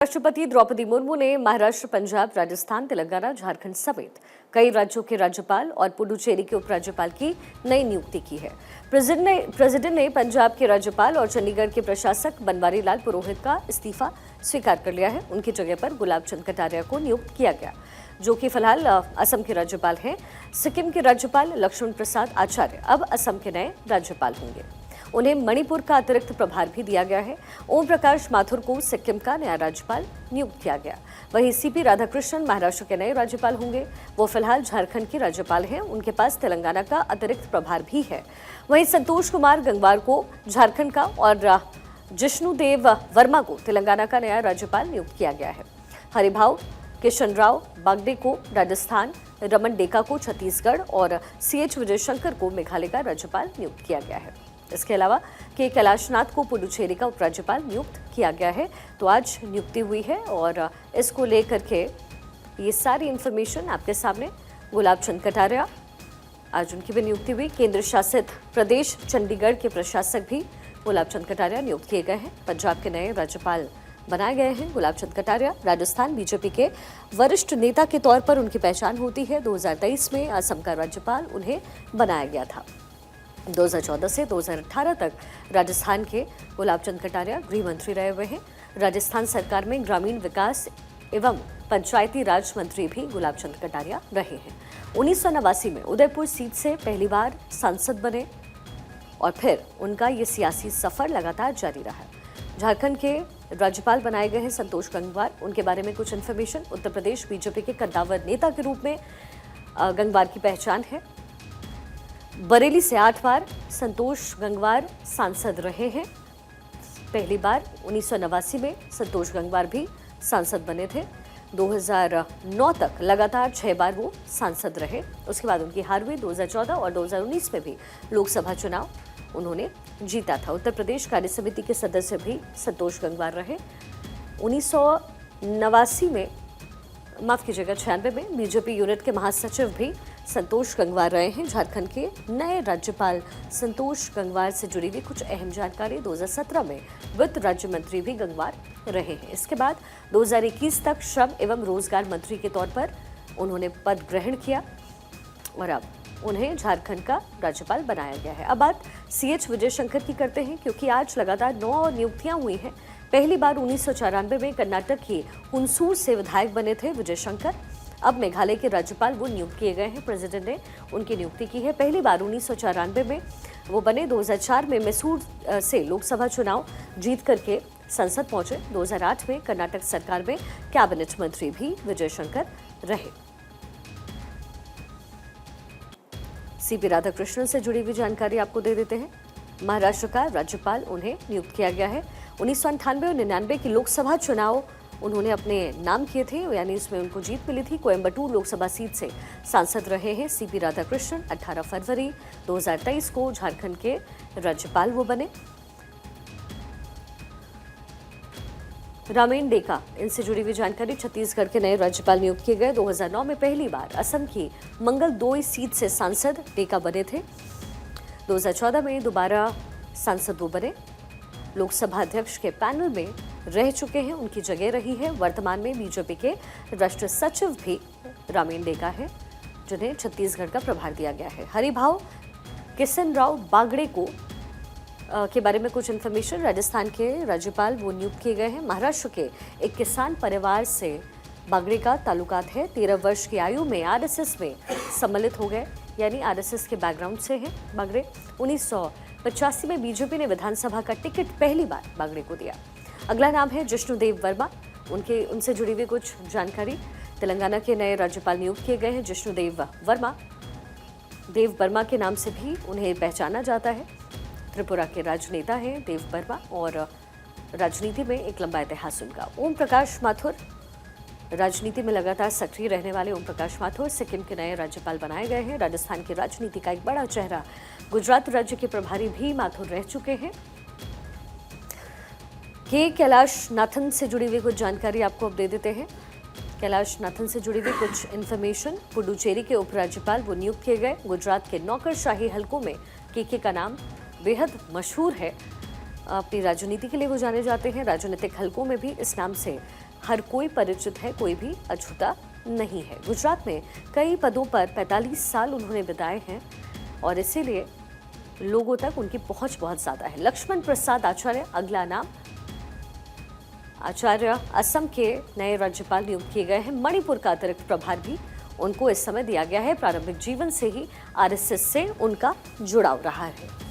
राष्ट्रपति द्रौपदी मुर्मू ने महाराष्ट्र, पंजाब, राजस्थान, तेलंगाना, झारखंड समेत कई राज्यों के राज्यपाल और पुडुचेरी के उपराज्यपाल की नई नियुक्ति की है। प्रेसिडेंट ने पंजाब के राज्यपाल और चंडीगढ़ के प्रशासक बनवारी लाल पुरोहित का इस्तीफा स्वीकार कर लिया है। उनकी जगह पर गुलाब चंद कटारिया को नियुक्त किया गया, जो कि फिलहाल असम के राज्यपाल हैं। सिक्किम के राज्यपाल लक्ष्मण प्रसाद आचार्य अब असम के नए राज्यपाल होंगे। उन्हें मणिपुर का अतिरिक्त प्रभार भी दिया गया है। ओम प्रकाश माथुर को सिक्किम का नया राज्यपाल नियुक्त किया गया। वहीं सीपी राधाकृष्णन महाराष्ट्र के नए राज्यपाल होंगे। वो फिलहाल झारखंड के राज्यपाल हैं। उनके पास तेलंगाना का अतिरिक्त प्रभार भी है। वहीं संतोष कुमार गंगवार को झारखंड का और जिष्णुदेव वर्मा को तेलंगाना का नया राज्यपाल नियुक्त किया गया है। हरिभाऊ किशनराव बागडे को राजस्थान, रमन डेका को छत्तीसगढ़ और CH विजयशंकर को मेघालय का राज्यपाल नियुक्त किया गया है। इसके अलावा के कैलाशनाथ को पुडुचेरी का उपराज्यपाल नियुक्त किया गया है। तो आज नियुक्ति हुई है और इसको लेकर के ये सारी इंफॉर्मेशन आपके सामने। गुलाब चंद कटारिया, आज उनकी भी नियुक्ति हुई। केंद्र शासित प्रदेश चंडीगढ़ के प्रशासक भी गुलाब चंद कटारिया नियुक्त किए गए हैं। पंजाब के नए राज्यपाल बनाए गए हैं गुलाब चंद कटारिया। राजस्थान बीजेपी के वरिष्ठ नेता के तौर पर उनकी पहचान होती है। 2023 में असम का राज्यपाल उन्हें बनाया गया था। 2014 से 2018 तक राजस्थान के गुलाब चंद कटारिया गृह मंत्री रहे हुए हैं। राजस्थान सरकार में ग्रामीण विकास एवं पंचायती राज मंत्री भी गुलाब चंद कटारिया रहे हैं। 1989 में उदयपुर सीट से पहली बार सांसद बने और फिर उनका ये सियासी सफर लगातार जारी रहा। झारखंड के राज्यपाल बनाए गए हैं संतोष गंगवार। उनके बारे में कुछ इन्फॉर्मेशन। उत्तर प्रदेश बीजेपी के कद्दावर नेता के रूप में गंगवार की पहचान है। बरेली से 8 बार संतोष गंगवार सांसद रहे हैं। पहली बार 1989 में संतोष गंगवार भी सांसद बने थे। 2009 तक लगातार 6 बार वो सांसद रहे। उसके बाद उनकी हार हुई। 2014 और 2019 में भी लोकसभा चुनाव उन्होंने जीता था। उत्तर प्रदेश कार्य समिति के सदस्य भी संतोष गंगवार रहे। 1989 में 96 में बीजेपी यूनिट के महासचिव भी संतोष गंगवार रहे हैं। झारखंड के नए राज्यपाल संतोष गंगवार से जुड़ी हुई कुछ अहम जानकारी। 2017 में वित्त राज्य मंत्री भी गंगवार रहे हैं। इसके बाद 2021 तक श्रम एवं रोजगार मंत्री के तौर पर उन्होंने पद ग्रहण किया और अब उन्हें झारखंड का राज्यपाल बनाया गया है। अब बात CH विजयशंकर की करते हैं, क्योंकि आज लगातार 9 नियुक्तियां हुई हैं। पहली बार 1994 में कर्नाटक की हुनसूर से विधायक बने थे विजयशंकर। अब मेघालय के राज्यपाल वो नियुक्त किए गए हैं। प्रेसिडेंट ने उनकी नियुक्ति की है। पहली बार 1994 में वो बने। 2004 में मैसूर से लोकसभा चुनाव जीत करके संसद पहुंचे। 2008 में कर्नाटक सरकार में कैबिनेट मंत्री भी विजयशंकर रहे। CP राधाकृष्णन से जुड़ी हुई जानकारी आपको दे देते हैं। महाराष्ट्र का राज्यपाल उन्हें नियुक्त किया गया है। 1998 और 99 की लोकसभा चुनाव उन्होंने अपने नाम किए थे, यानी इसमें उनको जीत मिली थी। कोयम्बटूर लोकसभा सीट से सांसद रहे हैं CP राधाकृष्णन। 18 फरवरी 2023 को झारखंड के राज्यपाल वो बने। रामेन डेका, इनसे जुड़ी हुई जानकारी। छत्तीसगढ़ के नए राज्यपाल नियुक्त किए गए। 2009 में पहली बार असम की मंगलदोई सीट से सांसद डेका बने थे। 2014 में दोबारा सांसद वो बने। लोकसभा अध्यक्ष के पैनल में रह चुके हैं। उनकी जगह रही है। वर्तमान में बीजेपी के राष्ट्रीय सचिव भी रामेन डेका है, जिन्हें छत्तीसगढ़ का प्रभार दिया गया है। हरिभाऊ किशनराव बागडे को के बारे में कुछ इन्फॉर्मेशन। राजस्थान के राज्यपाल वो नियुक्त किए गए हैं। महाराष्ट्र के एक किसान परिवार से बागडे का ताल्लुकात है। 13 वर्ष की आयु में RSS में सम्मिलित हो गए, यानी RSS के बैकग्राउंड से हैं बागडे। 1985 में बीजेपी ने विधानसभा का टिकट पहली बार बागडे को दिया। अगला नाम है जिष्णुदेव वर्मा। उनसे जुड़ी हुई कुछ जानकारी। तेलंगाना के नए राज्यपाल नियुक्त किए गए हैं जिष्णुदेव वर्मा। देव वर्मा के नाम से भी उन्हें पहचाना जाता है। त्रिपुरा के राजनेता हैं देव वर्मा और राजनीति में एक लंबा इतिहास उनका। ओम प्रकाश माथुर, राजनीति में लगातार सक्रिय रहने वाले ओम प्रकाश माथुर सिक्किम के नए राज्यपाल बनाए गए हैं। राजस्थान की राजनीति का एक बड़ा चेहरा। गुजरात राज्य के प्रभारी भी माथुर रह चुके हैं। के कैलाशनाथन से जुड़ी हुई कुछ जानकारी आपको अब दे देते हैं। कैलाशनाथन से जुड़ी हुई कुछ इन्फॉर्मेशन। पुडुचेरी के उपराज्यपाल वो नियुक्त किए गए। गुजरात के नौकरशाही हलकों में के का नाम बेहद मशहूर है। अपनी राजनीति के लिए वो जाने जाते हैं। राजनीतिक हलकों में भी इस नाम से हर कोई परिचित है, कोई भी अछूता नहीं है। गुजरात में कई पदों पर 45 साल उन्होंने बिताए हैं और इसीलिए लोगों तक उनकी पहुंच बहुत ज्यादा है। लक्ष्मण प्रसाद आचार्य अगला नाम। आचार्य असम के नए राज्यपाल नियुक्त किए गए हैं। मणिपुर का अतिरिक्त प्रभार भी उनको इस समय दिया गया है। प्रारंभिक जीवन से ही आरएसएस से उनका जुड़ाव रहा है।